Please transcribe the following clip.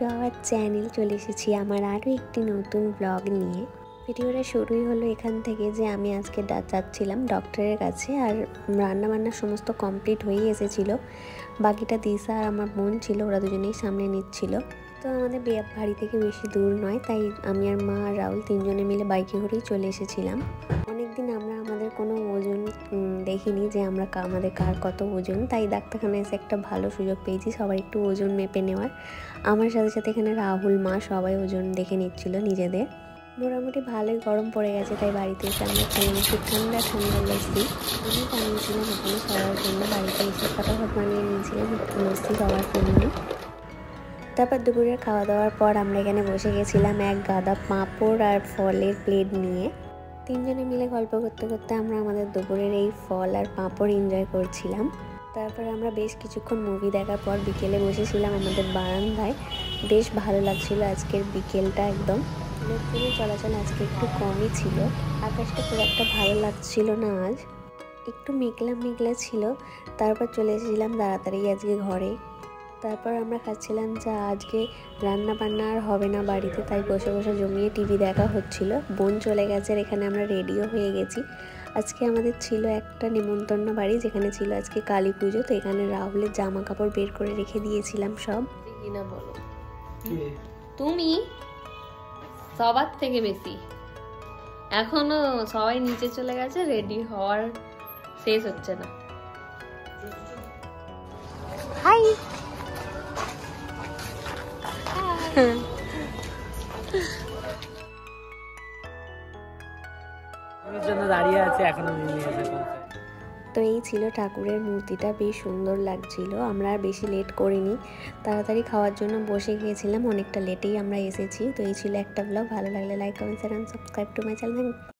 To our channel চলে এসেছি আমার আরও একটি নতুন ব্লগ নিয়ে। ভিডিওটা শুরুই হলো এখান থেকে যে আমি আজকে যাচ্ছিলাম ডক্টরের কাছে, আর রান্নাবান্না সমস্ত কমপ্লিট হয়েই এসেছিলো। বাকিটা দিশা আর আমার বোন ছিল, ওরা দুজনেই সামনে নিচ্ছিল। তো আমাদের বাড়ি থেকে বেশি দূর নয়, তাই আমি আর মা আর রাহুল তিনজনে মিলে বাইকে করেই চলে এসেছিলাম। অনেকদিন আমরা আমাদের কোনো ওজন দেখিনি যে আমাদের কার কত ওজন, তাই ডাক্তারখানায় এসে একটা ভালো সুযোগ পেয়েছি সবার একটু ওজন মেপে নেওয়ার। আমার সাথে সাথে এখানে রাহুল, মা সবাই ওজন দেখে নিচ্ছিল নিজেদের। মোটামুটি ভালোই গরম পড়ে গেছে, তাই বাড়িতে এসে আমরা খেলাম একটু ঠান্ডা ঠান্ডা লস্যি। আমি বানিয়েছিলাম এখানে সবার জন্য, বাড়িতে এসে ফটাফট বানিয়ে নিয়েছিলাম লস্যি সবার জন্য। তারপর দুপুরের খাওয়া দাওয়ার পর আমরা এখানে বসে গেছিলাম এক গাদা পাঁপড় আর ফলের প্লেট নিয়ে। তিনজনে মিলে গল্প করতে করতে আমরা আমাদের দুপুরের এই ফল আর পাঁপড় এনজয় করছিলাম। তারপর আমরা বেশ কিছুক্ষণ মুভি দেখার পর বিকেলে বসেছিলাম আমাদের বারান্দায়। বেশ ভালো লাগছিল আজকের বিকেলটা একদম। লোকজনের চলাচল আজকে একটু কমই ছিল, আকাশটা খুব একটা ভালো লাগছিল না, আজ একটু মেঘলা মেঘলা ছিল। তারপর চলে এসেছিলাম তাড়াতাড়ি আজকে ঘরে। তারপর আমরা খাচ্ছিলাম যা আজকে রান্না বান্না আর হবে না বাড়িতে, তাই বসে বসে জমিয়ে টিভি দেখা হচ্ছিল। বোন চলে গেছে, আর এখানে আমরা রেডিও হয়ে গেছি। আজকে আমাদের ছিল একটা নেমন্তন্ন বাড়ি, যেখানে ছিল আজকে কালী পুজো। তো এখানে রাহুলের জামা কাপড় বের করে রেখে দিয়েছিলাম সব। না বলো, তুমি সবার থেকে বেশি এখনো সবাই নিচে চলে গেছে, রেডি হওয়ার শেষ হচ্ছে না। হাই দাঁড়িয়ে আছে এখনো। তো এই ছিল ঠাকুরের মূর্তিটা, বেশ সুন্দর লাগছিল। আমরা আর বেশি লেট করিনি, তাড়াতাড়ি খাওয়ার জন্য বসে গিয়েছিলাম, অনেকটা লেটেই আমরা এসেছি। তো এই ছিল একটা ব্লগ। ভালো লাগলে like, comment, share, subscribe to my channel.